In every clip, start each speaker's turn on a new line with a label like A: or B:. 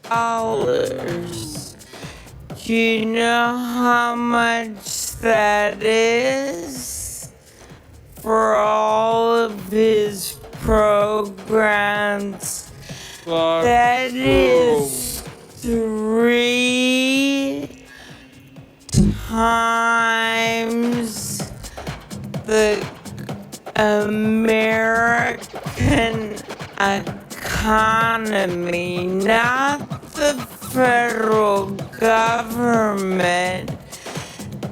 A: dollars. Do you know how much that is for all of his programs? That is 3 times the American economy, not the federal government,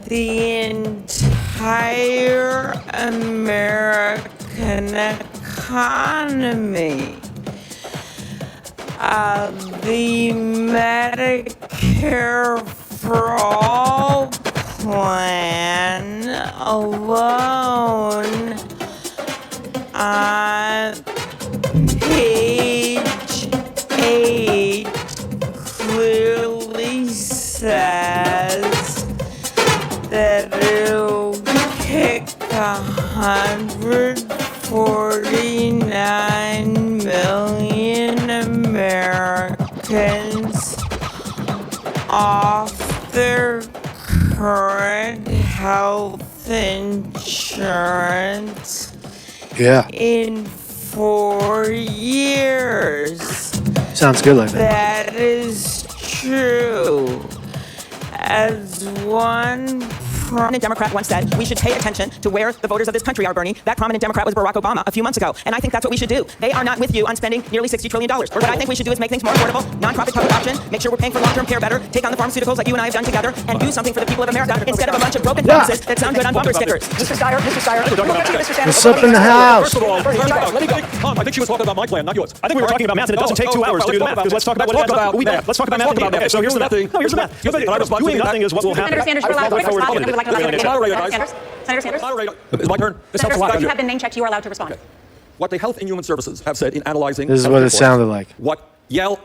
A: the entire American economy. The Medicare for All plan alone on page 8 clearly says that it'll kick 149 million Americans off their current health insurance in 4 years.
B: Sounds good like that.
A: That is true. As one
C: prominent Democrat once said, we should pay attention to where the voters of this country are, Bernie. That prominent Democrat was Barack Obama a few months ago. And I think that's what we should do. They are not with you on spending nearly $60 trillion. What I think we should do is make things more affordable, non-profit public option, make sure we're paying for long-term care better, take on the pharmaceuticals like you and I have done together, and do something for the people of America instead of a bunch of broken promises that sound good on bumper stickers. Mr. Steyer, Mr. Steyer,
B: what's up in the house?
D: First of all, I think she was talking about my plan, not yours. I think we were talking about math, and it doesn't take 2 hours to do the math, because let's talk about what it adds up. Let's talk about math. Okay, so here's the math. Here's the math. Doing nothing is what will happen.
E: Senator Sanders, you're allowed to respond. I would like to Senator Sanders?
D: It's my turn.
E: Senator Sanders, you have been name checked. You are allowed to respond.
D: Okay. What the Health and Human Services have said in analyzing
B: this is what it sounded like.
D: What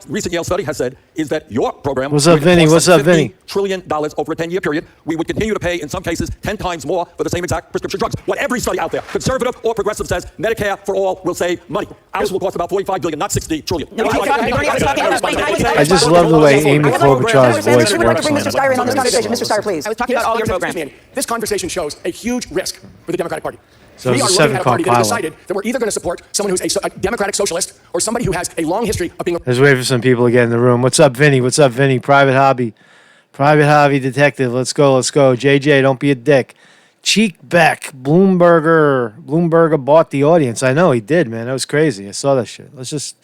D: recent Yale study has said is that your program
B: What's up, Vinny? What's up, Vinny?
D: $50 trillion over a 10-year period. We would continue to pay, in some cases, 10 times more for the same exact prescription drugs. What every study out there, conservative or progressive, says Medicare for all will save money. Ours will cost about $45 billion, not $60 trillion.
B: I just love the way Amy Klobuchar's voice works.
C: Mr. Steyer in on this conversation. Mr. Steyer, please. I was talking about all your programs.
F: This conversation shows a huge risk for the Democratic Party.
B: So
F: we are
B: looking
F: looking at a party that has
B: pilot.
F: decided that we're either going to support someone who's a democratic socialist or somebody who has a long history of being.
B: Let's wait for some people to get in the room. What's up, Vinny? What's up, Vinny? Private hobby detective. Let's go. JJ, don't be a dick. Cheek Beck, Bloomberger bought the audience. I know he did, man. That was crazy. I saw that shit. Let's just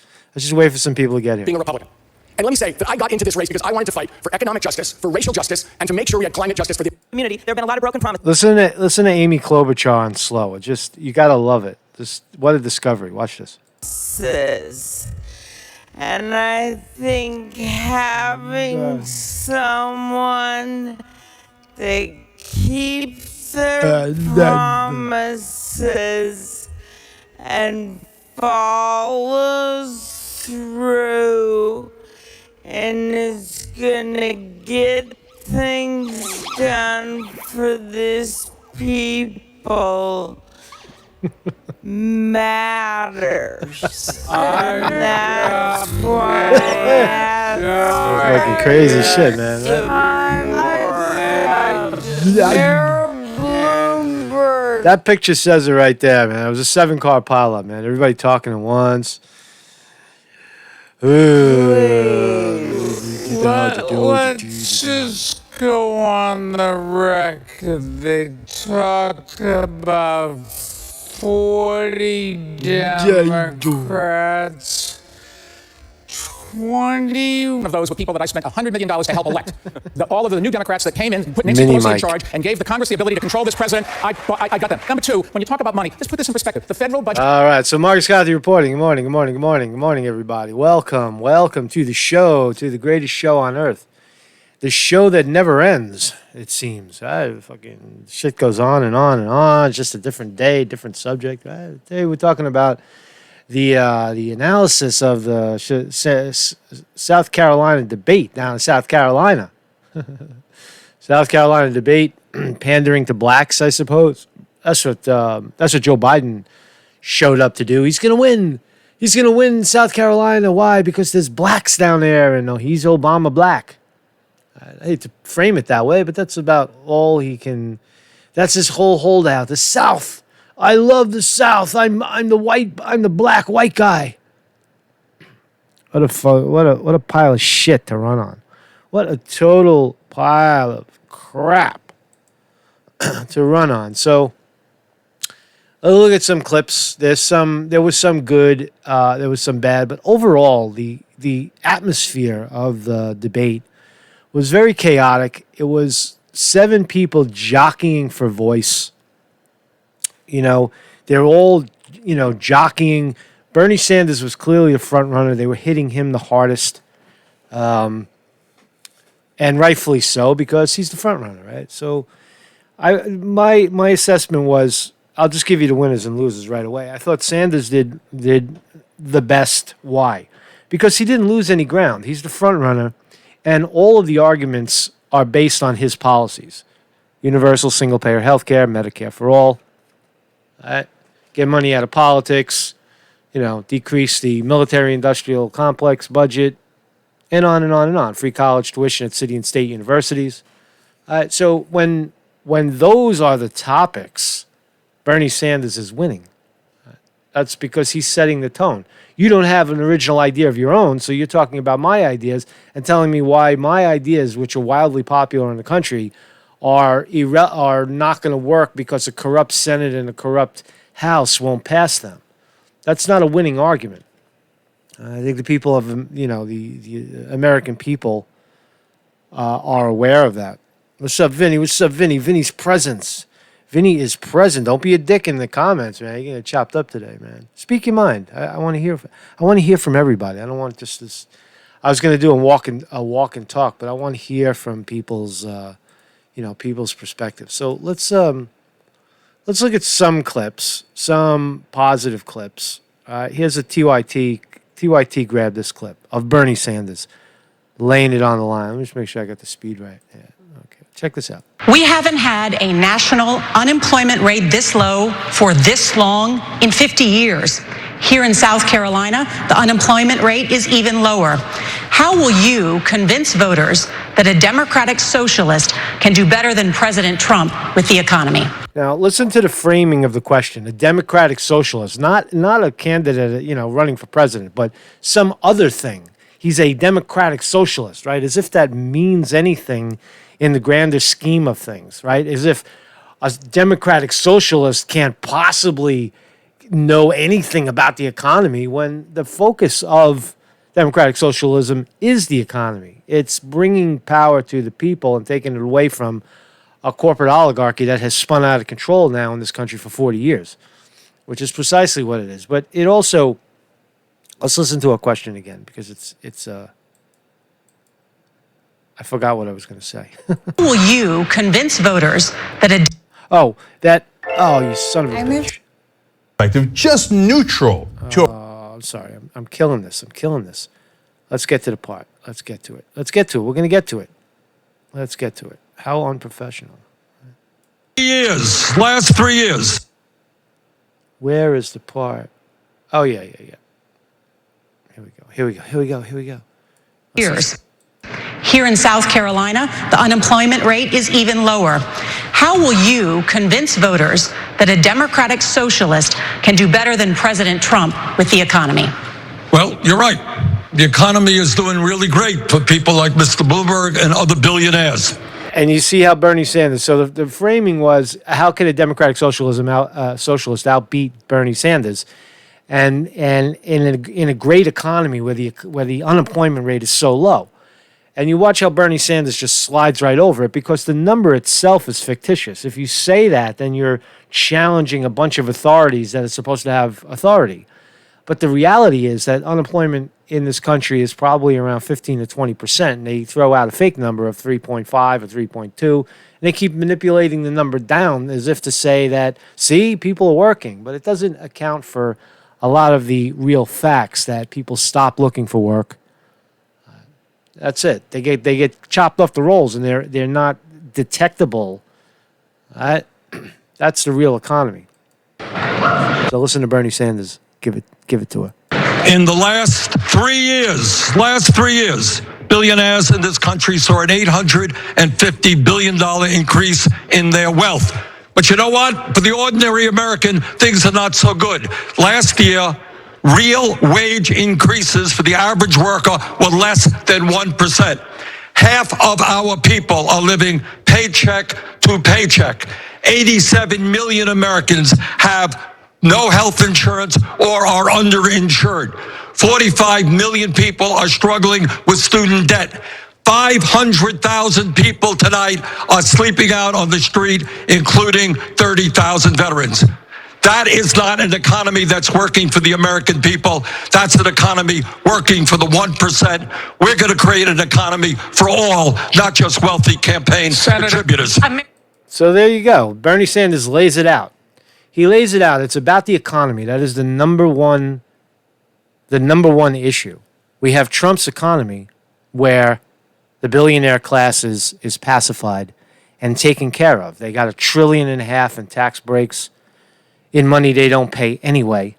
B: wait for some people to get here.
F: Being a Republican. And let me say that I got into this race because I wanted to fight for economic justice, for racial justice, and to make sure we had climate justice for the
C: community. There have been a lot of broken promises.
B: Listen to Amy Klobuchar on slow. You gotta love it. What a discovery. Watch this.
A: And I think having someone that keeps their promises and follows through and is gonna get things done for this people matters. And that's why
B: Fucking crazy shit, man. That picture says it right there, man. It was a 7-car pileup, man. Everybody talking at once.
A: Let's just go on the record. They talked about 40 Democrats. 20
F: of those were people that I spent $100 million to help elect. All of the new Democrats that came in, put Nancy Pelosi in charge, and gave the Congress the ability to control this president, I got them. Number two, when you talk about money, let's put this in perspective. The federal budget.
B: All right, so Mark Scotty reporting. Good morning, everybody. Welcome to the show, to the greatest show on earth. The show that never ends, it seems. Fucking shit goes on and on and on. It's just a different day, different subject. Today we're talking about the analysis of the South Carolina debate down in South Carolina. South Carolina debate, pandering to blacks, I suppose. That's what Joe Biden showed up to do. He's gonna win. he's going to win South Carolina. Why? Because there's blacks down there, and he's Obama black. I hate to frame it that way, but that's about all he can. That's his whole holdout. The South. I love the South. I'm the black white guy. What a pile of shit to run on. What a total pile of crap to run on. So let's look at some clips. There was some good, there was some bad, but overall the atmosphere of the debate was very chaotic. It was 7 people jockeying for voice. They're all, jockeying. Bernie Sanders was clearly the front runner. They were hitting him the hardest. And rightfully so, because he's the front runner, right? So my assessment was, I'll just give you the winners and losers right away. I thought Sanders did the best. Why? Because he didn't lose any ground. He's the front runner, and all of the arguments are based on his policies. Universal single-payer health care, Medicare for all, get money out of politics, decrease the military-industrial complex budget, and on and on and on. Free college tuition at city and state universities. So when those are the topics, Bernie Sanders is winning. That's because he's setting the tone. You don't have an original idea of your own, so you're talking about my ideas and telling me why my ideas, which are wildly popular in the country, are not going to work because a corrupt Senate and a corrupt House won't pass them. That's not a winning argument. I think the people of, the American people are aware of that. What's up, Vinny? What's up, Vinny? Vinny's presence. Vinny is present. Don't be a dick in the comments, man. You're getting chopped up today, man. Speak your mind. I want to hear. I want to hear from everybody. I don't want just this. I was going to do a walk and talk, but I want to hear from people's, people's perspective. So let's look at some clips, some positive clips. Here's a TYT. TYT grabbed this clip of Bernie Sanders laying it on the line. Let me just make sure I got the speed right. Yeah. Okay. Check this out.
G: We haven't had a national unemployment rate this low for this long in 50 years. Here in South Carolina, the unemployment rate is even lower. How will you convince voters that a Democratic socialist can do better than President Trump with the economy?
B: Now, listen to the framing of the question. A Democratic socialist, not a candidate, running for president, but some other thing. He's a Democratic socialist, right? As if that means anything in the grander scheme of things, right? As if a Democratic socialist can't possibly know anything about the economy when the focus of democratic socialism is the economy. It's bringing power to the people and taking it away from a corporate oligarchy that has spun out of control now in this country for 40 years, which is precisely what it is. But it also, let's listen to a question again, because it's I forgot what I was going to say.
G: How will you convince voters that you
B: son of a bitch.
H: Just neutral.
B: I'm sorry. I'm killing this. Let's get to the part. Let's get to it. We're going to get to it. Let's get to it. How unprofessional.
H: Last 3 years.
B: Where is the part? Oh, yeah. Here we go.
G: years. Here in South Carolina, the unemployment rate is even lower. How will you convince voters that a Democratic socialist can do better than President Trump with the economy?
H: Well, you're right. The economy is doing really great for people like Mr. Bloomberg and other billionaires.
B: And you see how Bernie Sanders, so the framing was, how can a Democratic socialist outbeat Bernie Sanders? And in a great economy where the unemployment rate is so low. And you watch how Bernie Sanders just slides right over it because the number itself is fictitious. If you say that, then you're challenging a bunch of authorities that are supposed to have authority. But the reality is that unemployment in this country is probably around 15 to 20%. And they throw out a fake number of 3.5 or 3.2. And they keep manipulating the number down as if to say that, see, people are working. But it doesn't account for a lot of the real facts that people stop looking for work. That's it. They get chopped off the rolls, and they're not detectable. That's the real economy. So listen to Bernie Sanders. Give it to her.
H: In the last 3 years, billionaires in this country saw an $850 billion increase in their wealth. But you know what? For the ordinary American, things are not so good. Last year, real wage increases for the average worker were less than 1%. Half of our people are living paycheck to paycheck. 87 million Americans have no health insurance or are underinsured. 45 million people are struggling with student debt. 500,000 people tonight are sleeping out on the street, including 30,000 veterans. That is not an economy that's working for the American people. That's an economy working for the 1%. We're going to create an economy for all, not just wealthy campaign contributors.
B: So there you go. Bernie Sanders lays it out. He lays it out. It's about the economy. That is the number one issue. We have Trump's economy where the billionaire class is pacified and taken care of. They got $1.5 trillion in tax breaks in money they don't pay anyway.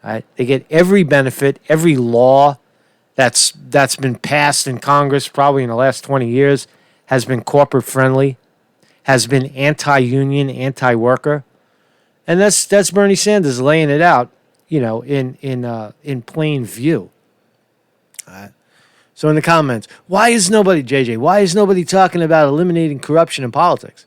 B: Right? They get every benefit, every law that's been passed in Congress probably in the last 20 years has been corporate friendly, has been anti-union, anti-worker. And that's Bernie Sanders laying it out, in plain view. All right. So in the comments, why is nobody talking about eliminating corruption in politics?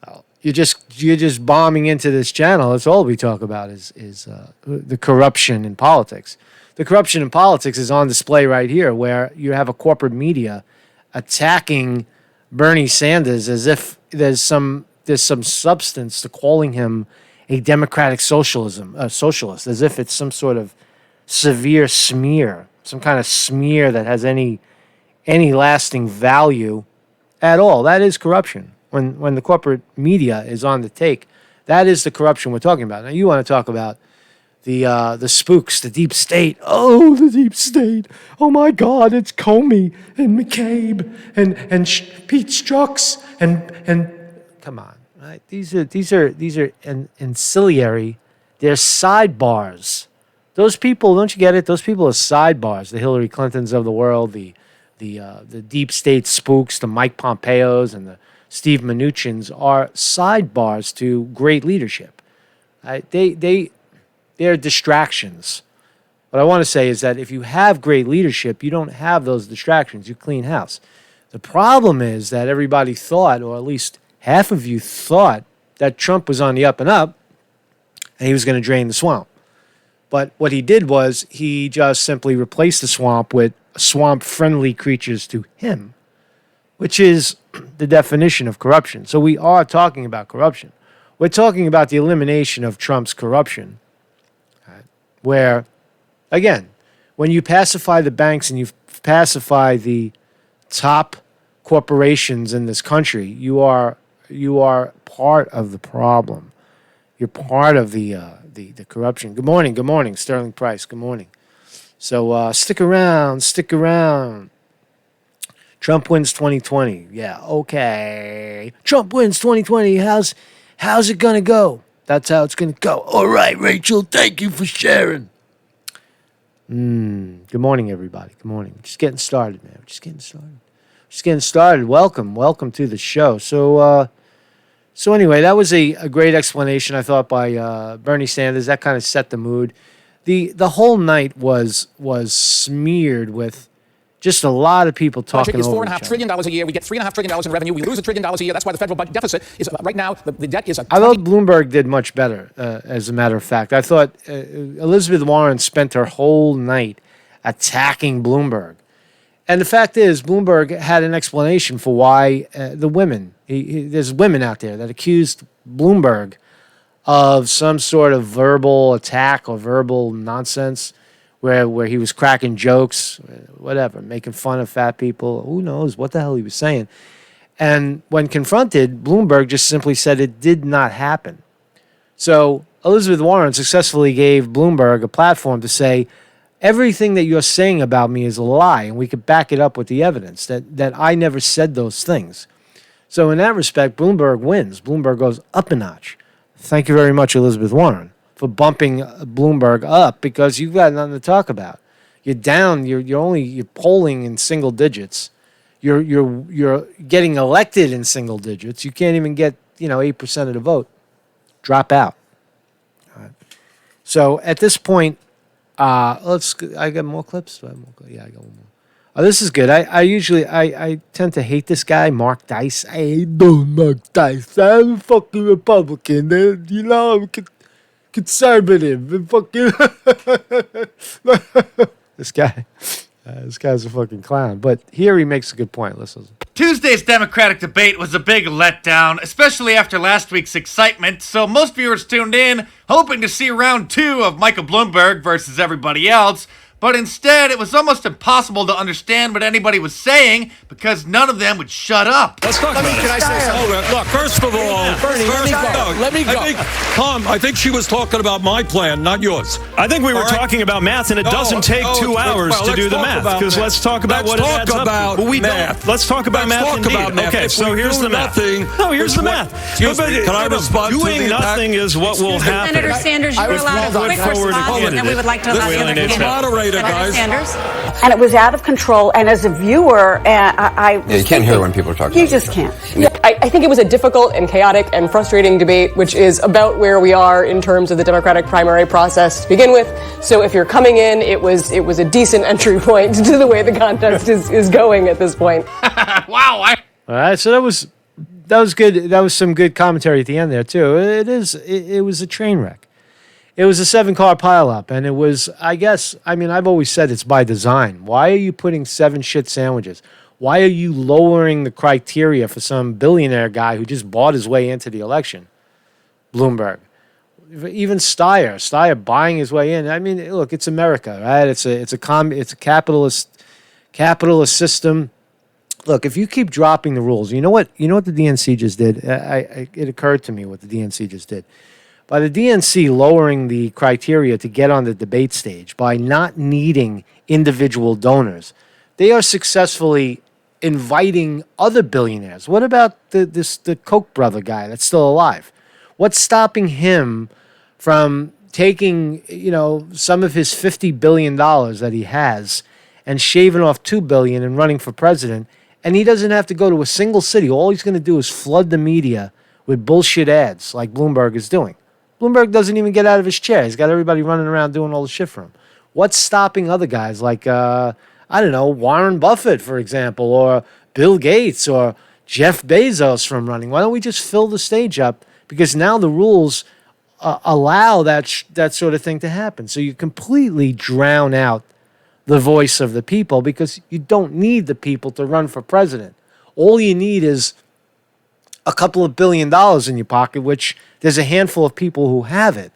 B: Well, you're just bombing into this channel. That's all we talk about is the corruption in politics. The corruption in politics is on display right here, where you have a corporate media attacking Bernie Sanders as if there's some substance to calling him a democratic socialist, as if it's some sort of severe smear, some kind of smear that has any lasting value at all. That is corruption. When the corporate media is on the take, that is the corruption we're talking about. Now you want to talk about the spooks, the deep state. Oh, the deep state. Oh my God, it's Comey and McCabe and Pete Strzok's and come on. Right? These are ancillary. They're sidebars. Those people, don't you get it? Those people are sidebars. The Hillary Clintons of the world, the deep state spooks, the Mike Pompeos and the Steve Mnuchins are sidebars to great leadership. Right? They're distractions. What I want to say is that if you have great leadership, you don't have those distractions. You clean house. The problem is that everybody thought, or at least half of you thought, that Trump was on the up and up and he was going to drain the swamp. But what he did was he just simply replaced the swamp with swamp-friendly creatures to him, which is the definition of corruption. So we are talking about corruption. We're talking about the elimination of Trump's corruption, right? Where, again, when you pacify the banks and you pacify the top corporations in this country, you are part of the problem. You're part of the corruption. Good morning, Sterling Price. Good morning. So stick around. Trump wins 2020. Yeah, okay. Trump wins 2020. How's it gonna go? That's how it's gonna go. All right, Rachel. Thank you for sharing. Good morning, everybody. Good morning. We're just getting started, man. We're just getting started. Welcome to the show. So anyway, that was a great explanation, I thought, by Bernie Sanders. That kind of set the mood. The whole night was smeared with just a lot of people talking over each other.
F: Budget is $4.5 trillion a year. We get $3.5 trillion in revenue. We lose $1 trillion a year. That's why the federal budget deficit is right now. The debt is.
B: I thought Bloomberg did much better. As a matter of fact, I thought Elizabeth Warren spent her whole night attacking Bloomberg. And the fact is, Bloomberg had an explanation for why the women, there's women out there that accused Bloomberg of some sort of verbal attack or verbal nonsense where he was cracking jokes, whatever, making fun of fat people. Who knows what the hell he was saying. And when confronted, Bloomberg just simply said it did not happen. So Elizabeth Warren successfully gave Bloomberg a platform to say, everything that you're saying about me is a lie, and we could back it up with the evidence that I never said those things. So in that respect, Bloomberg wins. Bloomberg goes up a notch. Thank you very much, Elizabeth Warren. for bumping Bloomberg up because you've got nothing to talk about. You're down. You're polling in single digits. You're getting elected in single digits. You can't even get 8% of the vote. Drop out. All right. So at this point, I got more clips. Do I have more clips? Yeah, I got one more. Oh, this is good. I tend to hate this guy, Mark Dice. I don't Mark Dice. I'm a fucking Republican. I'm conservative. And fucking this guy's a fucking clown. But here he makes a good point. Listen.
I: Tuesday's Democratic debate was a big letdown, especially after last week's excitement, so most viewers tuned in hoping to see round 2 of Michael Bloomberg versus everybody else, but instead it was almost impossible to understand what anybody was saying because none of them would shut up.
H: Let's talk about it.
F: Can I say something?
H: Look, first of all,
F: Let me go.
H: Tom, I think she was talking about my plan, not yours.
J: I think we were talking about math, and it doesn't take 2 hours to do the math. Because let's talk about what it adds up to.
H: Well, let's
J: talk about math indeed. Okay, so here's the math. No, here's the math.
H: Excuse me, can I respond to
J: doing nothing is what will happen.
E: Senator Sanders, you were allowed a quick response, and then we would like to allow the other candidates.
H: Moderator, guys.
E: Sanders.
K: And it was out of control. And as a viewer,
L: you can't hear when people are talking.
K: You just can't.
M: Yeah, I think it was a difficult and chaotic and frustrating debate, which is about where we are in terms of the Democratic primary process to begin with. So if you're coming in, it was a decent entry point to the way the contest is going at this point.
I: Wow.
B: All right, so that was good. That was some good commentary at the end there too. It was a train wreck. It was a 7-car pileup, and it was, I've always said it's by design. Why are you putting 7 shit sandwiches? Why are you lowering the criteria for some billionaire guy who just bought his way into the election? Bloomberg. Even Steyer buying his way in. I mean, look, it's America, right? It's a capitalist system. Look, if you keep dropping the rules, you know what the DNC just did? It occurred to me what the DNC just did. By the DNC lowering the criteria to get on the debate stage, by not needing individual donors, they are successfully inviting other billionaires. What about the Koch brother guy that's still alive? What's stopping him from taking some of his $50 billion that he has and shaving off $2 billion and running for president? And he doesn't have to go to a single city. All he's going to do is flood the media with bullshit ads like Bloomberg is doing. Bloomberg doesn't even get out of his chair. He's got everybody running around doing all the shit for him. What's stopping other guys like, Warren Buffett, for example, or Bill Gates or Jeff Bezos from running? Why don't we just fill the stage up? Because now the rules allow that sort of thing to happen. So you completely drown out the voice of the people because you don't need the people to run for president. All you need is a couple of $1 billion in your pocket, which there's a handful of people who have it.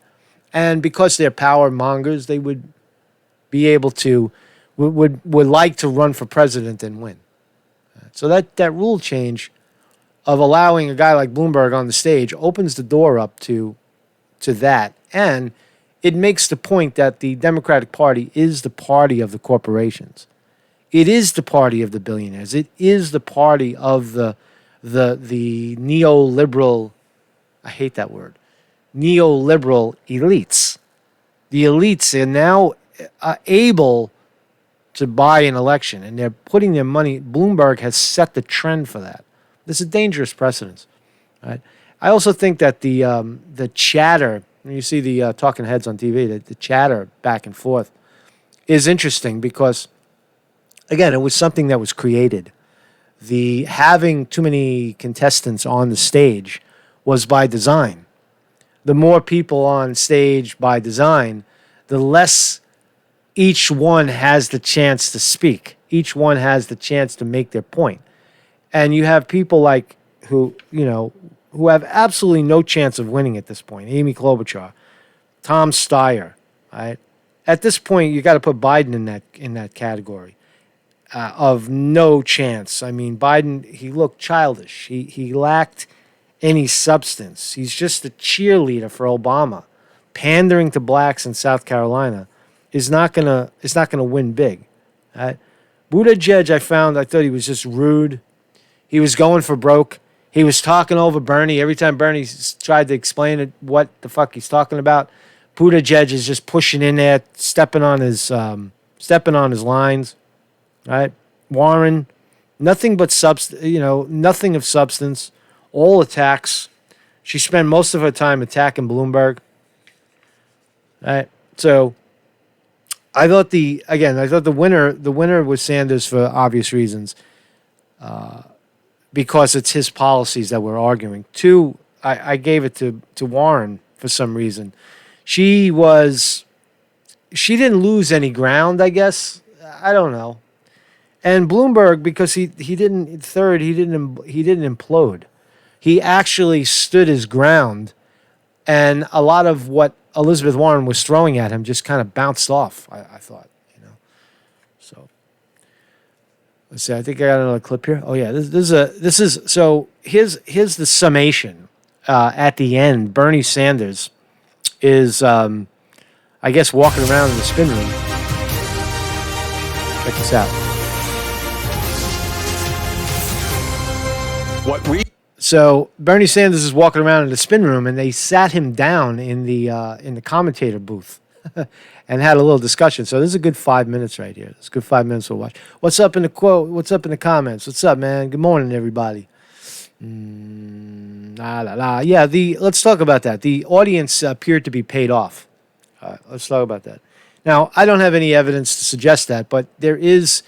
B: And because they're power mongers, they would be able to, would like to run for president and win. So that rule change of allowing a guy like Bloomberg on the stage opens the door up to that. And it makes the point that the Democratic Party is the party of the corporations. It is the party of the billionaires. It is the party of the neoliberal, I hate that word, neoliberal elites. The elites are now able to buy an election, and they're putting their money. Bloomberg has set the trend for that. This is a dangerous precedent. Right? I also think that the chatter, when you see the talking heads on TV, the chatter back and forth is interesting because, again, it was something that was created. The having too many contestants on the stage was by design. The more people on stage by design, the less each one has the chance to speak. Each one has the chance to make their point. And you have people like who have absolutely no chance of winning at this point. Amy Klobuchar, Tom Steyer, right? At this point, you got to put Biden in that category. Of no chance. I mean, Biden, he looked childish. He lacked any substance. He's just a cheerleader for Obama. Pandering to blacks in South Carolina is not gonna win big. Buttigieg, I thought he was just rude. He was going for broke. He was talking over Bernie. Every time Bernie tried to explain what the fuck he's talking about, Buttigieg is just pushing in there, stepping on his lines, right? Warren, nothing but nothing of substance, all attacks. She spent most of her time attacking Bloomberg, right? So I thought the winner was Sanders for obvious reasons, because it's his policies that we're arguing. Two, I gave it to Warren for some reason. She didn't lose any ground, I guess. I don't know. And Bloomberg, because he didn't implode. He actually stood his ground, and a lot of what Elizabeth Warren was throwing at him just kind of bounced off, I thought, So let's see. I think I got another clip here. Oh yeah, here's the summation at the end. Bernie Sanders is I guess walking around in the spin room. Check this out. So Bernie Sanders is walking around in the spin room, and they sat him down in the commentator booth and had a little discussion. So this is a good 5 minutes right here. It's a good 5 minutes to watch. What's up in the quote? What's up in the comments? What's up, man? Good morning, everybody. Yeah, let's talk about that. The audience appeared to be paid off. All right, let's talk about that. Now, I don't have any evidence to suggest that, but there is.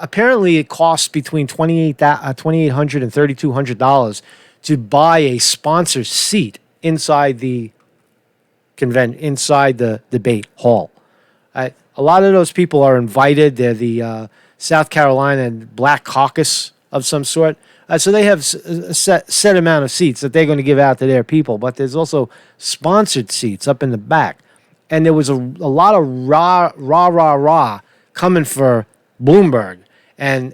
B: Apparently, it costs between $2,800 and $3,200 to buy a sponsor seat inside the debate hall. A lot of those people are invited. They're the South Carolina Black Caucus of some sort. So they have a set amount of seats that they're going to give out to their people. But there's also sponsored seats up in the back. And there was a lot of rah coming for Bloomberg and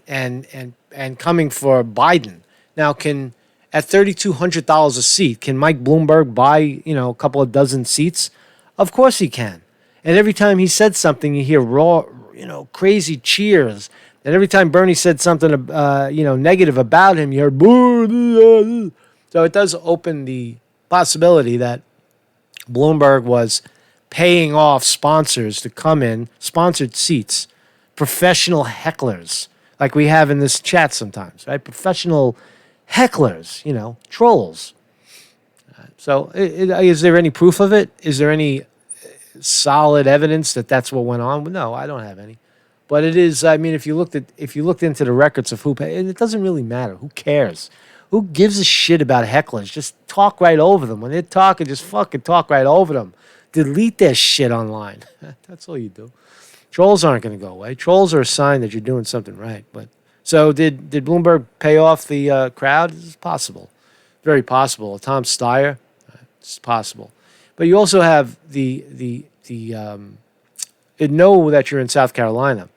B: coming for Biden. Now, at $3,200 a seat, can Mike Bloomberg buy a couple of dozen seats? Of course he can. And every time he said something, you hear crazy cheers. And every time Bernie said something negative about him, you heard boo. So it does open the possibility that Bloomberg was paying off sponsors to come in, sponsored seats, professional hecklers, like we have in this chat sometimes, right? Professional hecklers, trolls. So is there any proof of it? Is there any solid evidence that that's what went on? No, I don't have any. But it is, if you looked into the records of who paid, it doesn't really matter. Who cares? Who gives a shit about hecklers? Just talk right over them. When they're talking, just fucking talk right over them. Delete their shit online. That's all you do. Trolls aren't going to go away. Trolls are a sign that you're doing something right. But so did Bloomberg pay off the crowd? It's possible, very possible. Tom Steyer, it's possible. But you also have know that you're in South Carolina,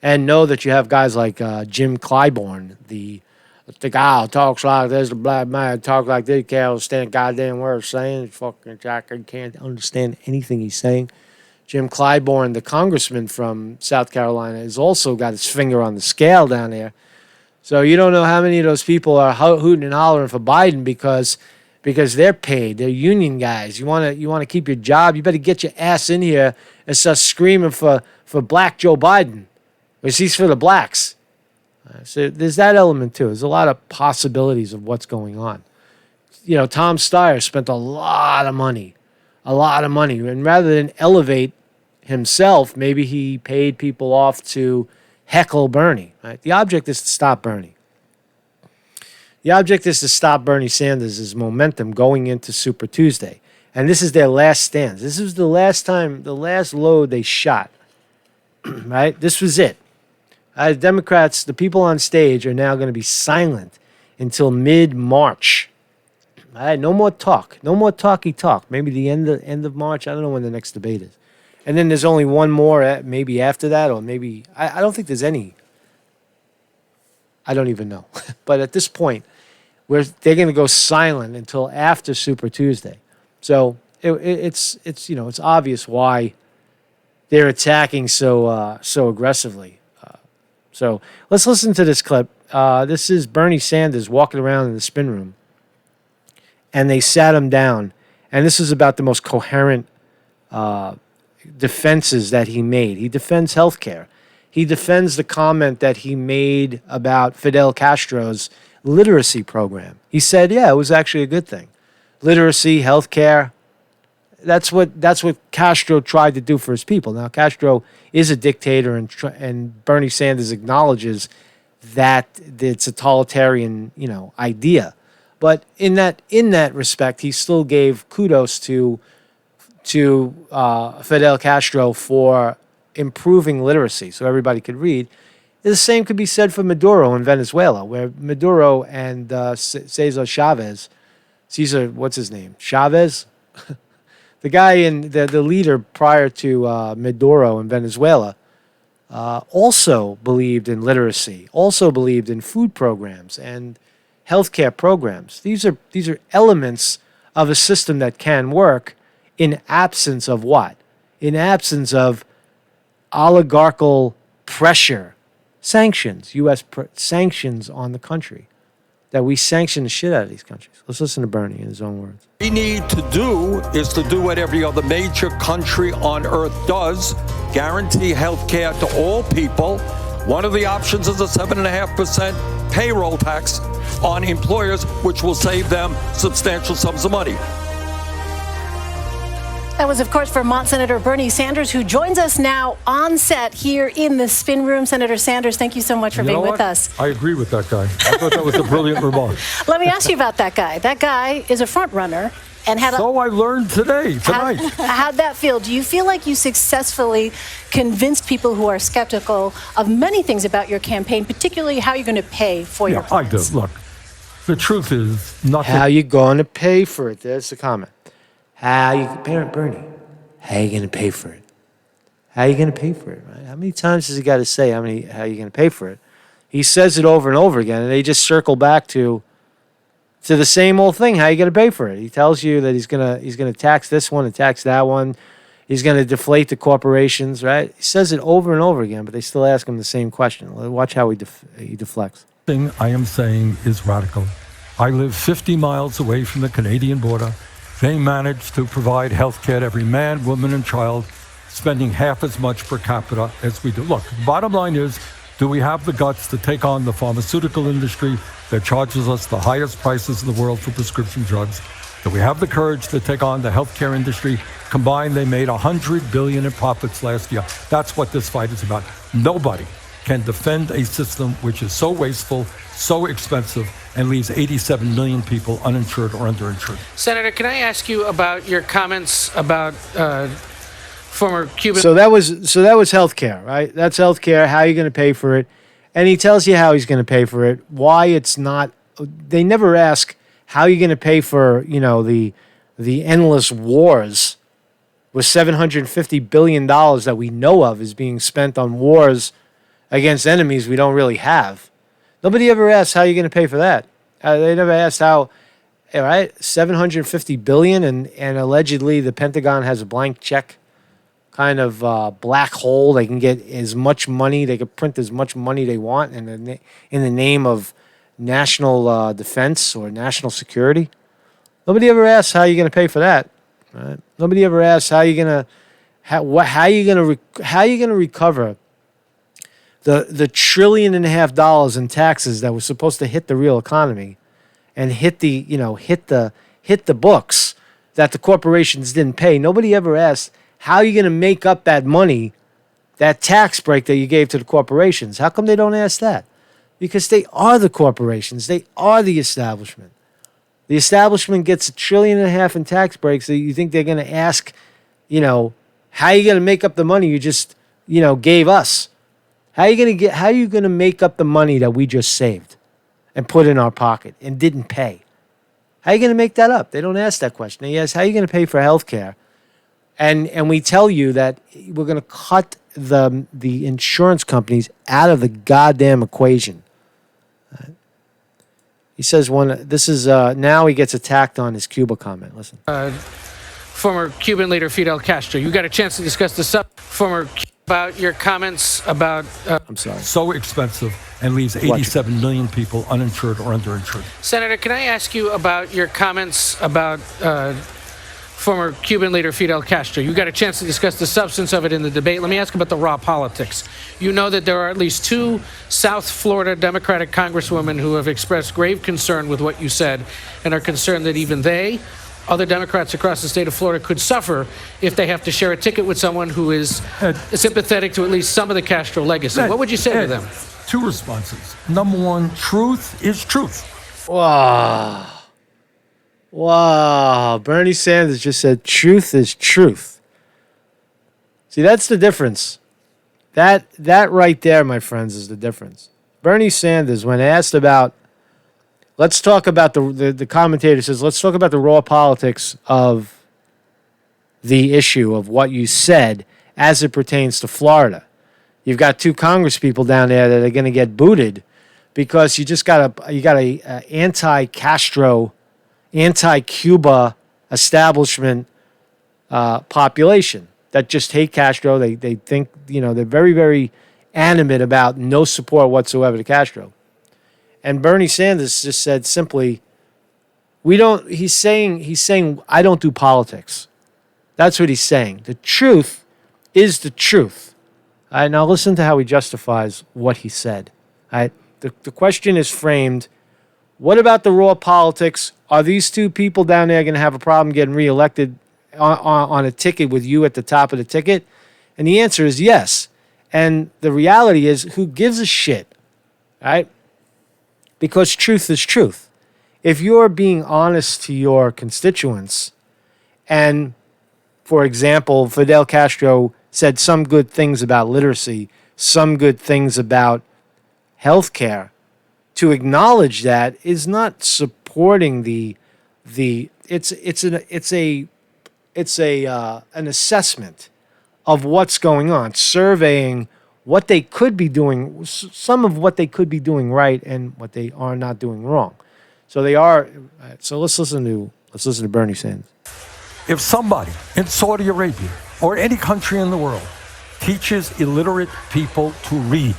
B: and know that you have guys like Jim Clyburn, the guy who talks like this, the black man talks like this, can't understand a goddamn word he's saying. Fucking Jack, can't understand anything he's saying. Jim Clyburn, the congressman from South Carolina, has also got his finger on the scale down there. So you don't know how many of those people are hooting and hollering for Biden because they're paid. They're union guys. You want to keep your job. You better get your ass in here and start screaming for Black Joe Biden, because he's for the blacks. So there's that element too. There's a lot of possibilities of what's going on. Tom Steyer spent a lot of money, and rather than elevate himself, maybe he paid people off to heckle Bernie. Right? The object is to stop Bernie. The object is to stop Bernie Sanders' momentum going into Super Tuesday. And this is their last stand. This was the last load they shot. Right? This was it. Democrats, the people on stage, are now going to be silent until mid-March. All right, no more talk. No more talky talk. Maybe the end of March. I don't know when the next debate is. And then there's only one more maybe after that, or maybe... I don't think there's any. I don't even know. But at this point, they're going to go silent until after Super Tuesday. So it's obvious why they're attacking so aggressively. So let's listen to this clip. This is Bernie Sanders walking around in the spin room, and they sat him down And this is about the most coherent defenses that he made. He defends healthcare. He defends the comment that he made about Fidel Castro's literacy program. He said, yeah, it was actually a good thing. Literacy, healthcare, that's what Castro tried to do for his people. Now, Castro is a dictator, and Bernie Sanders acknowledges that it's a totalitarian, idea. But in that respect, he still gave kudos to Fidel Castro for improving literacy so everybody could read. The same could be said for Maduro in Venezuela, where Maduro and Cesar Chavez, what's his name? Chavez? The guy the leader prior to Maduro in Venezuela also believed in literacy, also believed in food programs and healthcare programs. These are elements of a system that can work in absence of what? In absence of oligarchical pressure, sanctions, U.S. sanctions on the country, that we sanction the shit out of these countries. Let's listen to Bernie in his own words.
H: What we need to do is to do what every other major country on earth does, guarantee health care to all people. One of the options is a 7.5% payroll tax on employers, which will save them substantial sums of money.
N: That was, of course, Vermont Senator Bernie Sanders, who joins us now on set here in the spin room. Senator Sanders, thank you so much for being with us.
H: I agree with that guy. I thought that was a brilliant remark.
N: Let me ask you about that guy. That guy is a front runner and had
H: So I learned tonight.
N: How'd that feel? Do you feel like you successfully convinced people who are skeptical of many things about your campaign, particularly how you're going to pay for your plans?
H: I do. Look, the truth is nothing.
B: How you going to pay for it? There's the comment. Bernie, how you going to pay for it? How you going to pay for it, right? How many times has he got to say how you going to pay for it? He says it over and over again, and they just circle back to the same old thing. How you going to pay for it? He tells you that he's gonna tax this one and tax that one. He's going to deflate the corporations, right? He says it over and over again, but they still ask him the same question. Watch how he deflects.
H: Thing I am saying is radical. I live 50 miles away from the Canadian border. They manage to provide health care to every man, woman, and child, spending half as much per capita as we do. Look, the bottom line is, do we have the guts to take on the pharmaceutical industry that charges us the highest prices in the world for prescription drugs? Do we have the courage to take on the healthcare industry? Combined, they made $100 billion in profits last year. That's what this fight is about. Nobody can defend a system which is so wasteful, so expensive, and leaves 87 million people uninsured or underinsured.
O: Senator, can I ask you about your comments about former Cuban?
B: So that was healthcare, right? That's healthcare. How are you going to pay for it? And he tells you how he's going to pay for it. Why it's not. They never ask how are you going to pay for the endless wars with $750 billion that we know of is being spent on wars against enemies we don't really have. Nobody ever asks how you're going to pay for that. They never asked how, right? $750 billion, and allegedly the Pentagon has a blank check, kind of black hole. They can get as much money. They can print as much money they want in the name of national defense or national security. Nobody ever asks how you're going to pay for that. Right? Nobody ever asks how you're going to recover the $1.5 trillion in taxes that was supposed to hit the real economy and hit the books that the corporations didn't pay. Nobody ever asked how you're going to make up that money, that tax break that you gave to the corporations. How come they don't ask that? Because they are the corporations. They are the establishment. The establishment gets $1.5 trillion in tax breaks. So you think they're going to ask, how are you going to make up the money you just, gave us? How are you going to make up the money that we just saved and put in our pocket and didn't pay? How are you going to make that up? They don't ask that question. They ask, how are you going to pay for health care? And we tell you that we're going to cut the insurance companies out of the goddamn equation. He says now he gets attacked on his Cuba comment. Listen.
O: Former Cuban leader Fidel Castro. You got a chance to discuss this about your comments about...
B: I'm sorry.
H: So expensive and leaves 87 million people uninsured or underinsured.
O: Senator, can I ask you about your comments about former Cuban leader Fidel Castro. You got a chance to discuss the substance of it in the debate. Let me ask about the raw politics. You know that there are at least 2 South Florida Democratic congresswomen who have expressed grave concern with what you said and are concerned that even they, other Democrats across the state of Florida, could suffer if they have to share a ticket with someone who is sympathetic to at least some of the Castro legacy. What would you say to them?
P: 2 responses. Number 1, truth is truth.
B: Wow. Wow. Bernie Sanders just said truth is truth. See, that's the difference. That right there, my friends, is the difference. Bernie Sanders, when asked about, let's talk about the commentator says, let's talk about the raw politics of the issue of what you said as it pertains to Florida. You've got 2 congresspeople down there that are going to get booted because you got a anti-Castro, anti-Cuba establishment population that just hate Castro. They think, they're very, very animate about no support whatsoever to Castro. And Bernie Sanders just said simply, he's saying, I don't do politics. That's what he's saying. The truth is the truth. All right, now listen to how he justifies what he said. All right, the question is framed, what about the raw politics? Are these 2 people down there going to have a problem getting reelected on a ticket with you at the top of the ticket? And the answer is yes. And the reality is, who gives a shit? All right? Because truth is truth. If you're being honest to your constituents, and, for example, Fidel Castro said some good things about literacy, some good things about healthcare, to acknowledge that is not supporting an assessment of what's going on, surveying what they could be doing, some of what they could be doing right and what they are not doing wrong. So they are. So let's listen to Bernie Sanders.
P: If somebody in Saudi Arabia or any country in the world teaches illiterate people to read,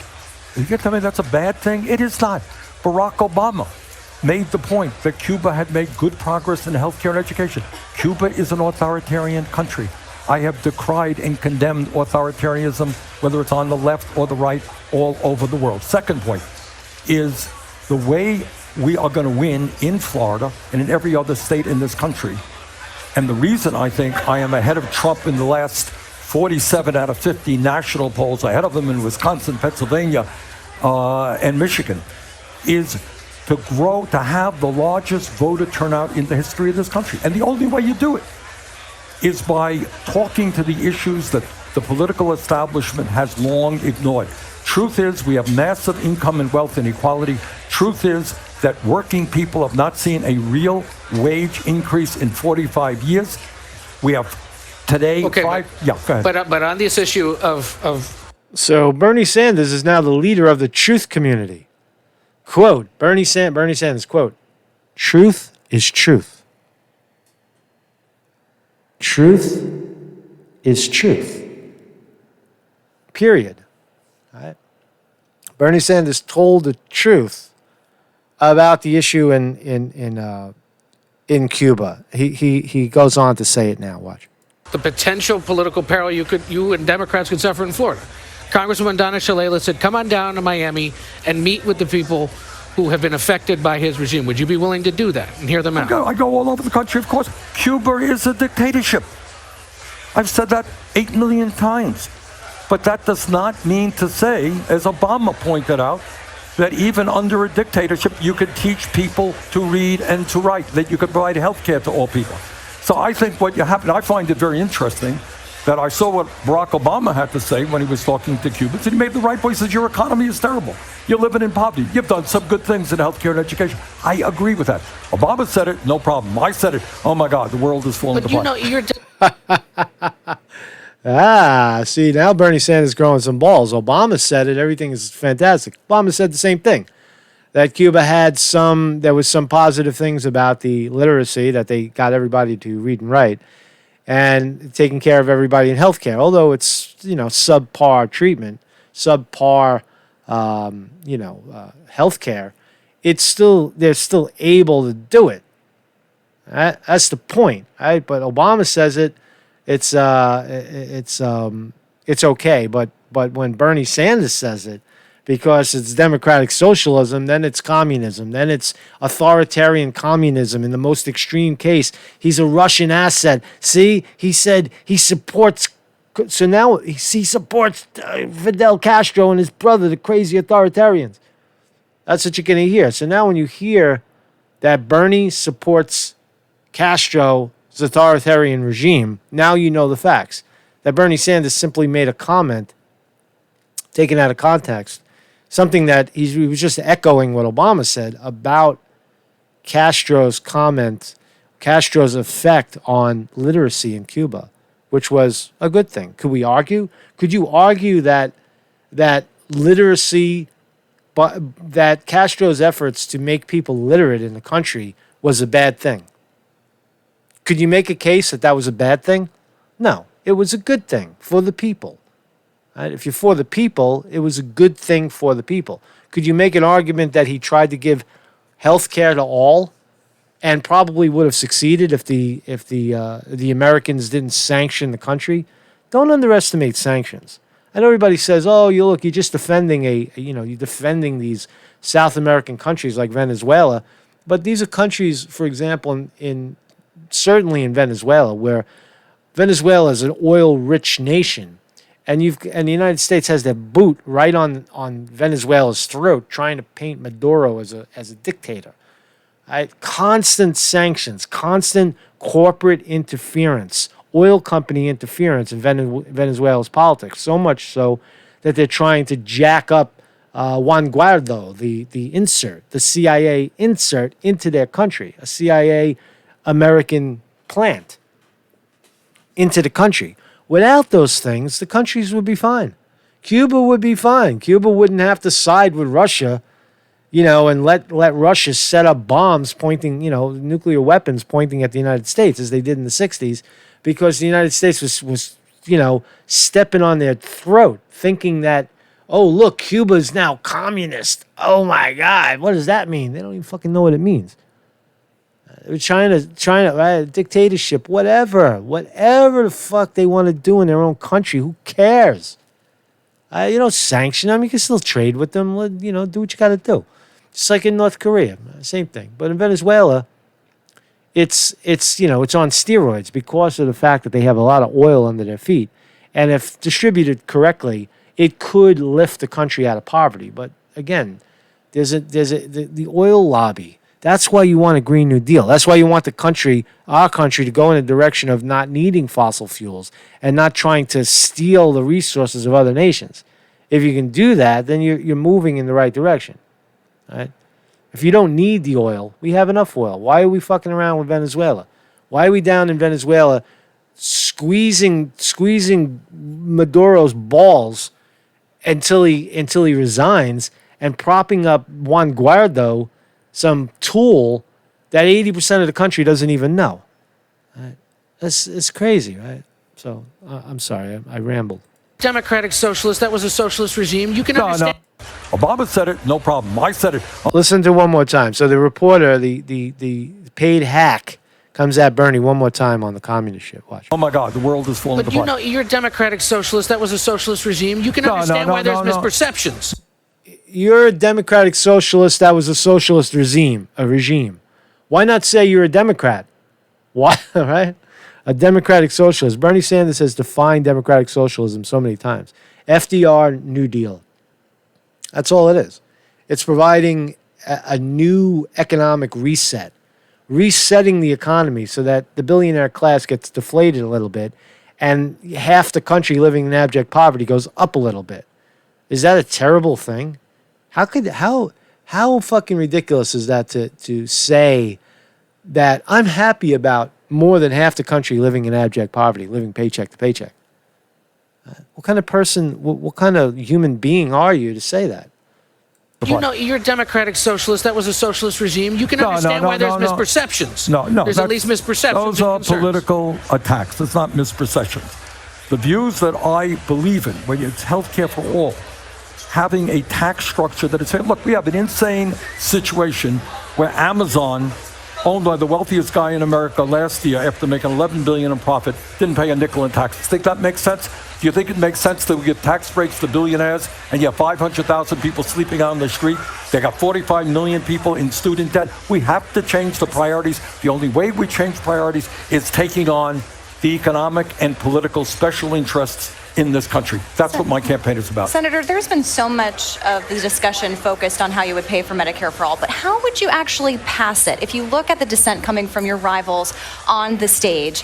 P: you can tell me that's a bad thing? It is not. Barack Obama made the point that Cuba had made good progress in healthcare and education. Cuba is an authoritarian country. I have decried and condemned authoritarianism, whether it's on the left or the right, all over the world. Second point is the way we are going to win in Florida and in every other state in this country. And the reason I think I am ahead of Trump in the last 47 out of 50 national polls, ahead of them in Wisconsin, Pennsylvania, and Michigan, is to have the largest voter turnout in the history of this country. And the only way you do it is by talking to the issues that the political establishment has long ignored. Truth is, we have massive income and wealth inequality. Truth is that working people have not seen a real wage increase in 45 years. We have today
O: go ahead. But on this issue of
B: So Bernie Sanders is now the leader of the truth community. Quote, Bernie Sanders, quote, truth is truth. Truth is truth. Period. All right. Bernie Sanders told the truth about the issue in Cuba. He goes on to say it now. Watch.
O: The potential political peril you and Democrats could suffer in Florida. Congresswoman Donna Shalala said, come on down to Miami and meet with the people who have been affected by his regime. Would you be willing to do that and hear them out?
P: I go all over the country, of course. Cuba is a dictatorship. I've said that 8 million times. But that does not mean to say, as Obama pointed out, that even under a dictatorship, you could teach people to read and to write, that you could provide health care to all people. So I think what happened, I find it very interesting that I saw what Barack Obama had to say when he was talking to Cubans, and he made the right point. He says, your economy is terrible. You're living in poverty. You've done some good things in healthcare and education. I agree with that. Obama said it, no problem. I said it, oh my God, the world is falling apart.
O: But you
B: know, see, now Bernie Sanders growing some balls. Obama said it, everything is fantastic. Obama said the same thing, that Cuba had there was some positive things about the literacy, that they got everybody to read and write, and taking care of everybody in healthcare. Although it's, subpar treatment, subpar, healthcare, they're still able to do it. That's the point, right? But Obama says it's okay. But when Bernie Sanders says it, because it's democratic socialism, then it's communism, then it's authoritarian communism in the most extreme case. He's a Russian asset. See, he said he supports. So now he supports Fidel Castro and his brother, the crazy authoritarians. That's what you're going to hear. So now when you hear that Bernie supports Castro's authoritarian regime, now you know the facts. That Bernie Sanders simply made a comment taken out of context, something that he was just echoing what Obama said about Castro's comment, Castro's effect on literacy in Cuba, which was a good thing. Could we argue? Could you argue that literacy, but that Castro's efforts to make people literate in the country was a bad thing? Could you make a case that was a bad thing? No, it was a good thing for the people. Right? If you're for the people, it was a good thing for the people. Could you make an argument that he tried to give health care to all, and probably would have succeeded if the Americans didn't sanction the country? Don't underestimate sanctions. And everybody says, "Oh, you're just defending you're defending these South American countries like Venezuela," but these are countries, for example, certainly in Venezuela, where Venezuela is an oil-rich nation, and the United States has their boot right on Venezuela's throat, trying to paint Maduro as a dictator. Right? Constant sanctions, constant corporate interference, oil company interference in Venezuela's politics, so much so that they're trying to jack up Juan Guaido, the CIA insert into their country, a CIA American plant into the country. Without those things, the countries would be fine. Cuba would be fine. Cuba wouldn't have to side with Russia, and let Russia set up bombs pointing, nuclear weapons pointing at the United States, as they did in the 60s, because the United States was stepping on their throat, thinking that, oh, look, Cuba is now communist. Oh, my God. What does that mean? They don't even fucking know what it means. China, right? Dictatorship, whatever the fuck they want to do in their own country. Who cares? Sanction them. You can still trade with them. Do what you got to do. Just like in North Korea, same thing. But in Venezuela, it's on steroids because of the fact that they have a lot of oil under their feet, and if distributed correctly, it could lift the country out of poverty. But again, there's the oil lobby. That's why you want a Green New Deal. That's why you want our country, to go in the direction of not needing fossil fuels and not trying to steal the resources of other nations. If you can do that, then you're moving in the right direction. Right? If you don't need the oil, we have enough oil. Why are we fucking around with Venezuela? Why are we down in Venezuela squeezing Maduro's balls until he resigns, and propping up Juan Guaido, some tool that 80% of the country doesn't even know? Right? It's crazy, right? So I'm sorry, I rambled.
O: Democratic socialist, that was a socialist regime. You can understand.
P: No. Obama said it, no problem. I said it.
B: Listen to it one more time. So the reporter, the paid hack, comes at Bernie one more time on the communist shit. Watch.
P: Oh my God, the world is falling apart.
O: But you're a democratic socialist. That was a socialist regime. You can understand why there's misperceptions.
B: You're a democratic socialist. That was a socialist regime. Why not say you're a Democrat? Why? Right? A democratic socialist. Bernie Sanders has defined democratic socialism so many times. FDR, New Deal. That's all it is. It's providing a new economic reset, resetting the economy so that the billionaire class gets deflated a little bit and half the country living in abject poverty goes up a little bit. Is that a terrible thing? How fucking ridiculous is that to say that I'm happy about more than half the country living in abject poverty, living paycheck to paycheck? What kind of person, what kind of human being are you to say that?
O: You're a democratic socialist. That was a socialist regime. You can understand why there's misperceptions.
P: No.
O: There's at least misperceptions.
P: Those are political attacks. It's not misperceptions. The views that I believe in, when it's health care for all, having a tax structure that is, look, we have an insane situation where Amazon owned by the wealthiest guy in America last year after making $11 billion in profit, didn't pay a nickel in taxes. Think that makes sense? Do you think it makes sense that we give tax breaks to billionaires and you have 500,000 people sleeping out on the street? They got 45 million people in student debt. We have to change the priorities. The only way we change priorities is taking on the economic and political special interests in this country. That's what my campaign is about.
E: Senator, there's been so much of the discussion focused on how you would pay for Medicare for all, but how would you actually pass it? If you look at the dissent coming from your rivals on the stage,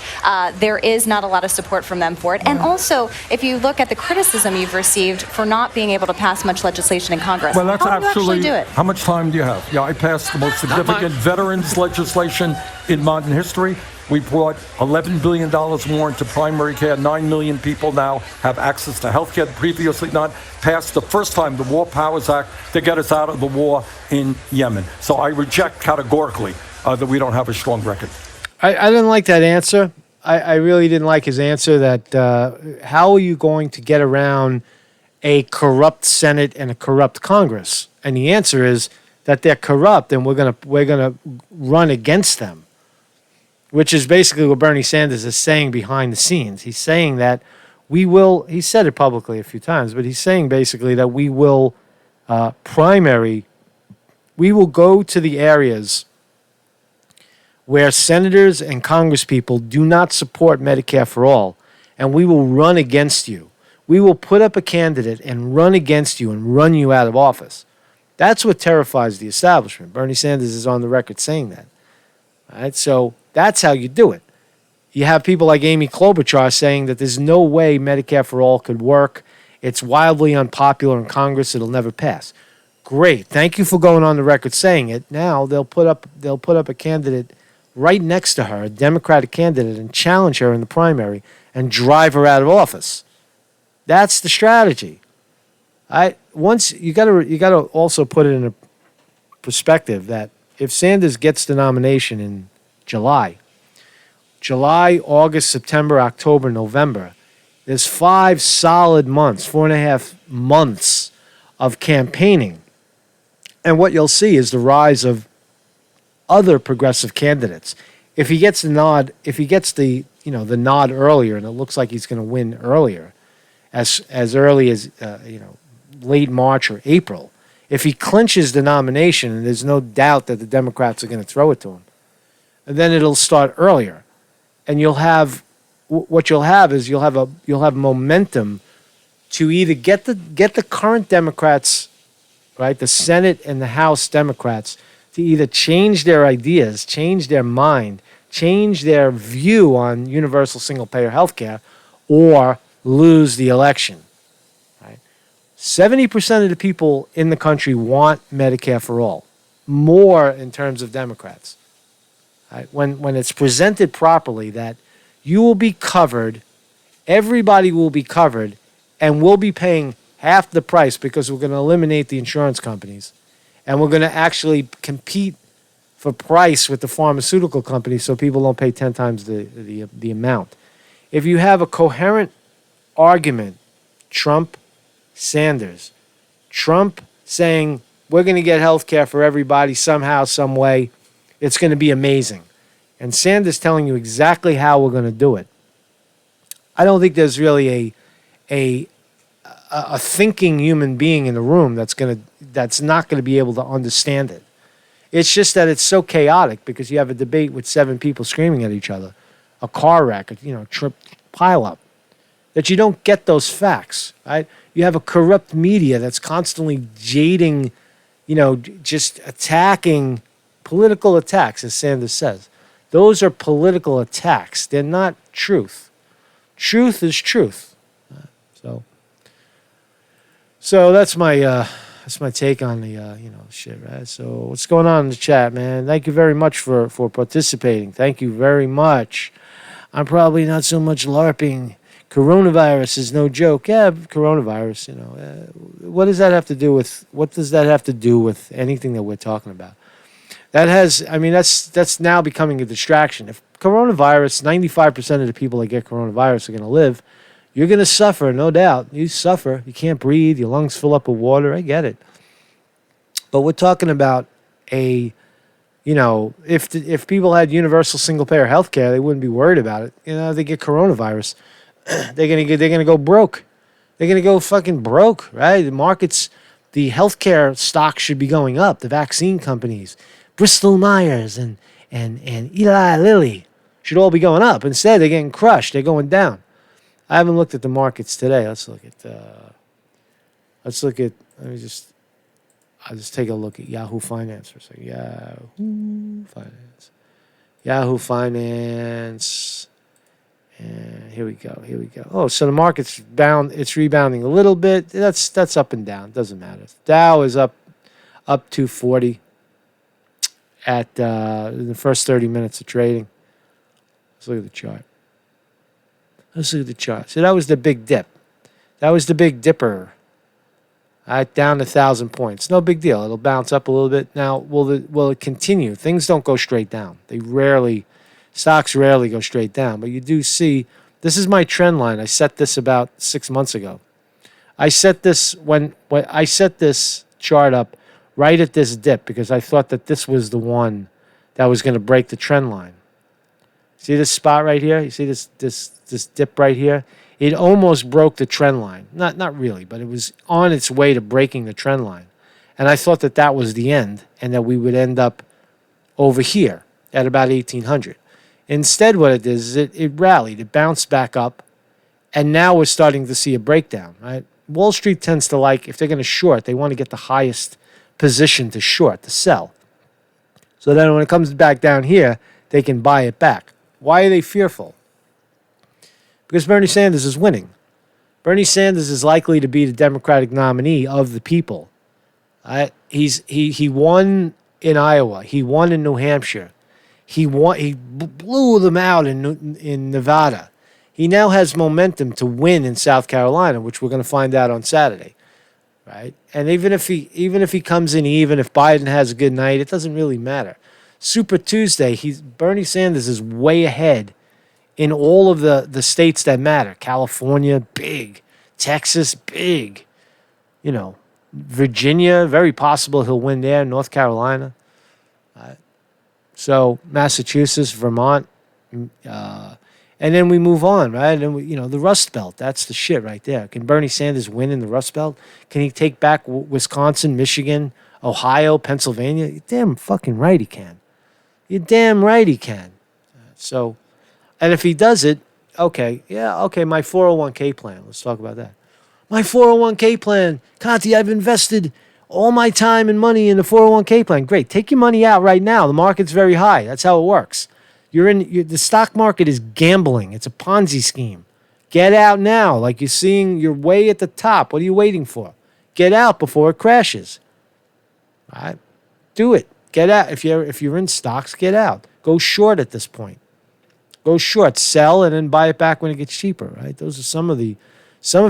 E: there is not a lot of support from them for it. And also, if you look at the criticism you've received for not being able to pass much legislation in Congress,
P: well, that's
E: how do you actually do it?
P: How much time do you have? Yeah, I passed the most significant veterans legislation in modern history. We brought $11 billion more into primary care. 9 million people now have access to health care, previously not. Passed the first time the War Powers Act to get us out of the war in Yemen. So I reject categorically that we don't have a strong record.
B: I didn't like that answer. I really didn't like his answer that how are you going to get around a corrupt Senate and a corrupt Congress? And the answer is that they're corrupt and we're gonna run against them. Which is basically what Bernie Sanders is saying behind the scenes. He's saying that he said it publicly a few times, but he's saying basically that we will go to the areas where senators and congresspeople do not support Medicare for all, and we will run against you. We will put up a candidate and run against you and run you out of office. That's what terrifies the establishment. Bernie Sanders is on the record saying that. All right, so that's how you do it. You have people like Amy Klobuchar saying that there's no way Medicare for all could work. It's wildly unpopular in Congress. It'll never pass. Great. Thank you for going on the record saying it. Now they'll put up a candidate right next to her, a Democratic candidate, and challenge her in the primary and drive her out of office. That's the strategy. You got to also put it in a perspective that if Sanders gets the nomination in July, August, September, October, November, there's 5 solid months, 4.5 months of campaigning. And what you'll see is the rise of other progressive candidates. If he gets the nod, the nod earlier, and it looks like he's going to win earlier, as early as late March or April, if he clinches the nomination, and there's no doubt that the Democrats are going to throw it to him, and then it'll start earlier, and you'll have momentum to either get the current Democrats, right, the Senate and the House Democrats, to either change their ideas, change their mind, change their view on universal single-payer health care, or lose the election. 70% of the people in the country want Medicare for all, more in terms of Democrats. Right? When it's presented properly that you will be covered, everybody will be covered, and we'll be paying half the price because we're going to eliminate the insurance companies, and we're going to actually compete for price with the pharmaceutical companies so people don't pay 10 times the amount. If you have a coherent argument, Trump, Sanders. Trump saying, we're going to get health care for everybody somehow, some way. It's going to be amazing. And Sanders telling you exactly how we're going to do it. I don't think there's really a thinking human being in the room that's not going to be able to understand it. It's just that it's so chaotic because you have a debate with 7 people screaming at each other, a car wreck, trip pile up, that you don't get those facts, right? You have a corrupt media that's constantly jading, just attacking, political attacks, as Sanders says. Those are political attacks. They're not truth. Truth is truth. So that's my take on the shit, right? So what's going on in the chat, man? Thank you very much for participating. Thank you very much. I'm probably not so much LARPing. Coronavirus is no joke. Yeah, coronavirus, what does that have to do with anything that we're talking about? That's now becoming a distraction. If coronavirus, 95% of the people that get coronavirus are going to live, you're going to suffer, no doubt. You suffer. You can't breathe. Your lungs fill up with water. I get it. But we're talking about a if people had universal single payer health care, they wouldn't be worried about it. They get coronavirus, they're gonna go broke. They're gonna go fucking broke, right? The markets, the healthcare stocks should be going up. The vaccine companies, Bristol Myers and Eli Lilly should all be going up. Instead, they're getting crushed. They're going down. I haven't looked at the markets today. I'll just take a look at Yahoo Finance for a second. Yahoo Finance. And here we go. Oh, so the market's bound. It's rebounding a little bit. That's up and down. Doesn't matter. Dow is up 240 at in the first 30 minutes of trading. Let's look at the chart. So that was the big dip. That was the big dipper. Down 1,000 points. No big deal. It'll bounce up a little bit. Now, will it continue? Things don't go straight down. Stocks rarely go straight down. But you do see, this is my trend line. I set this about 6 months ago. I set this when I set this chart up right at this dip because I thought that this was the one that was going to break the trend line. See this spot right here? You see this dip right here? It almost broke the trend line. Not really, but it was on its way to breaking the trend line. And I thought that was the end and that we would end up over here at about 1,800. Instead, what it did is it rallied. It bounced back up. And now we're starting to see a breakdown, right? Wall Street tends to if they're going to short, they want to get the highest position to short, to sell. So then when it comes back down here, they can buy it back. Why are they fearful? Because Bernie Sanders is winning. Bernie Sanders is likely to be the Democratic nominee of the people. He won in Iowa. He won in New Hampshire. He blew them out in Nevada. He now has momentum to win in South Carolina, which we're going to find out on Saturday, right? And even if he comes in even, if Biden has a good night, it doesn't really matter. Super Tuesday, Bernie Sanders is way ahead in all of the states that matter. California, big. Texas, big. Virginia, very possible he'll win there. North Carolina. So Massachusetts, Vermont. And then we move on, right? And, the Rust Belt, that's the shit right there. Can Bernie Sanders win in the Rust Belt? Can he take back Wisconsin, Michigan, Ohio, Pennsylvania? You're damn fucking right he can. You're damn right he can. So... And if he does it, my 401k plan. Let's talk about that. My 401k plan. Conte, I've invested all my time and money in the 401k plan. Great. Take your money out right now. The market's very high. That's how it works. The stock market is gambling. It's a Ponzi scheme. Get out now. Like you're way at the top. What are you waiting for? Get out before it crashes. All right? Do it. Get out. If you're in stocks, get out. Go short at this point. Go short, sell, and then buy it back when it gets cheaper, right? Those are some of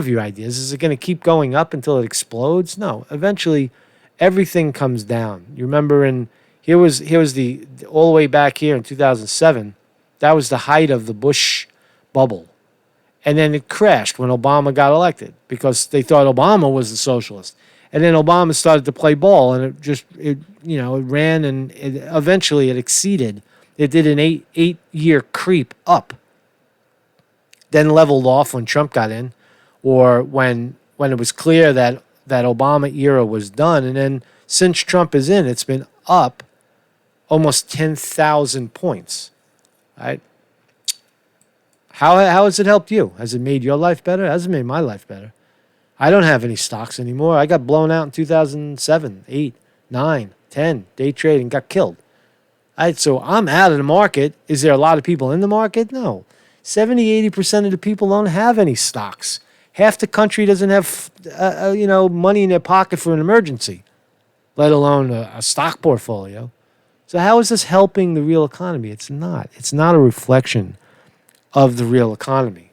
B: your ideas. Is it going to keep going up until it explodes? No. Eventually, everything comes down. You remember here was the all the way back here in 2007. That was the height of the Bush bubble. And then it crashed when Obama got elected because they thought Obama was the socialist. And then Obama started to play ball, and it ran, and eventually it exceeded. It did an eight-year creep up, then leveled off when Trump got in, or when it was clear that Obama era was done. And then since Trump is in, it's been up almost 10,000 points. Right? How has it helped you? Has it made your life better? It hasn't made my life better. I don't have any stocks anymore. I got blown out in 2007, 8, 9, 10, day trading, got killed. So I'm out of the market. Is there a lot of people in the market? No. 70-80% of the people don't have any stocks. Half the country doesn't have money in their pocket for an emergency, let alone a stock portfolio. So how is this helping the real economy? It's not. It's not a reflection of the real economy.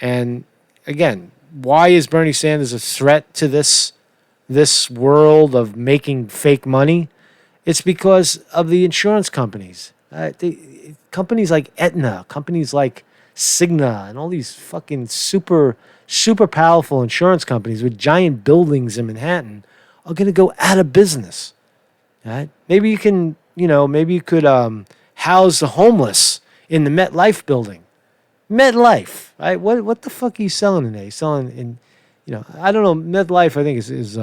B: And again, why is Bernie Sanders a threat to this world of making fake money? It's because of the insurance companies. Companies like Aetna, companies like Cigna, and all these fucking super powerful insurance companies with giant buildings in Manhattan are going to go out of business. Right? Maybe you can, maybe you could house the homeless in the MetLife building. MetLife, right? What the fuck are you selling in there? You're selling in, I don't know. MetLife, I think is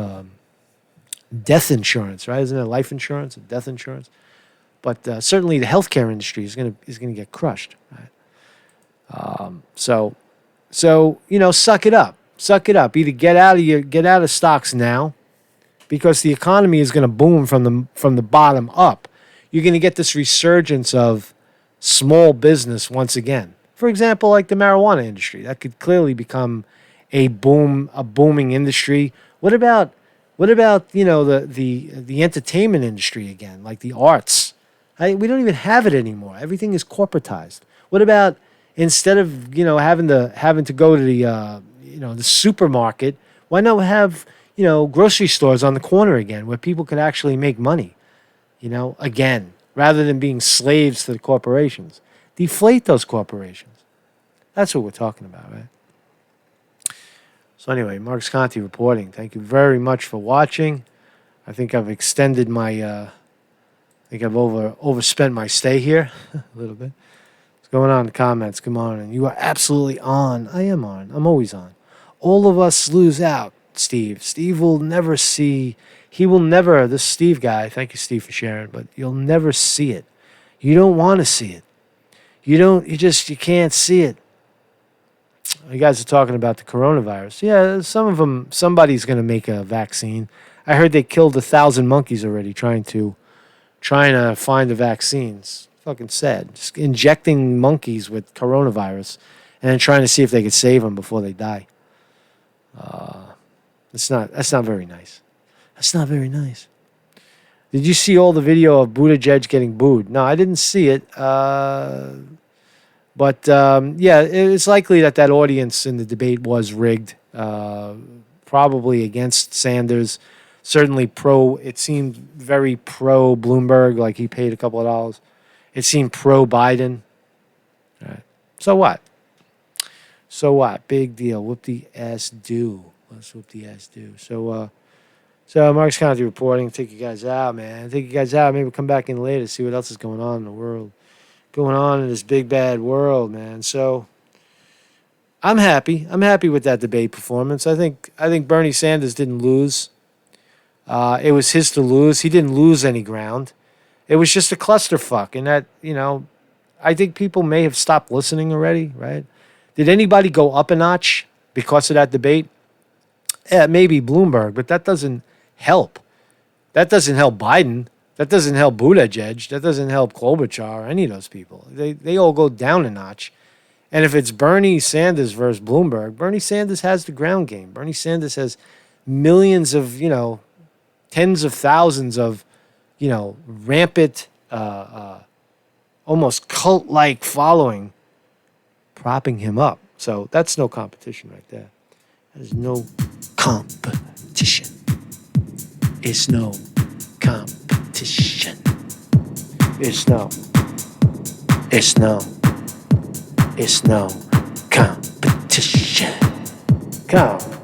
B: death insurance, right? Isn't it life insurance and death insurance? But certainly the healthcare industry is gonna get crushed, right? So suck it up. Suck it up. Either get out of stocks now, because the economy is going to boom from the bottom up. You're going to get this resurgence of small business once again. For example, like the marijuana industry, that could clearly become a booming industry. What about the entertainment industry again, like the arts? We don't even have it anymore. Everything is corporatized. What about instead of having to go to the supermarket, why not have grocery stores on the corner again where people could actually make money, again, rather than being slaves to the corporations? Deflate those corporations. That's what we're talking about, right? So anyway, Mark Conte reporting. Thank you very much for watching. I think I've extended my, overspent my stay here a little bit. What's going on in the comments? Come on. And you are absolutely on. I am on. I'm always on. All of us lose out. Steve. Steve will never see. He will never. This Steve guy. Thank you, Steve, for sharing. But you'll never see it. You don't want to see it. You can't see it. You guys are talking about the coronavirus. Yeah, some of them. Somebody's going to make a vaccine. I heard they killed 1,000 monkeys already trying to find the vaccines. Fucking sad. Just injecting monkeys with coronavirus and then trying to see if they could save them before they die. That's not very nice. That's not very nice. Did you see all the video of Buttigieg getting booed? No, I didn't see it. But it's likely that audience in the debate was rigged. Probably against Sanders. Certainly it seemed very pro Bloomberg, like he paid a couple of dollars. It seemed pro Biden. All right. So what? So what? Big deal. Whoop the ass do. Let's whoop the ass do. So Mark's Conte reporting. Take you guys out, man. Take you guys out. Maybe we'll come back in later, see what else is going on in the world. Going on in this big bad world, man. So I'm happy. I'm happy with that debate performance. I think Bernie Sanders didn't lose. It was his to lose. He didn't lose any ground. It was just a clusterfuck. And that, I think people may have stopped listening already, right? Did anybody go up a notch because of that debate? Yeah, maybe Bloomberg, but that doesn't help. That doesn't help Biden. That doesn't help Buttigieg. That doesn't help Klobuchar or any of those people. They all go down a notch. And if it's Bernie Sanders versus Bloomberg, Bernie Sanders has the ground game. Bernie Sanders has millions of, tens of thousands of, rampant, almost cult-like following propping him up. So that's no competition right there. There's no competition. It's no competition. It's no competition. Come.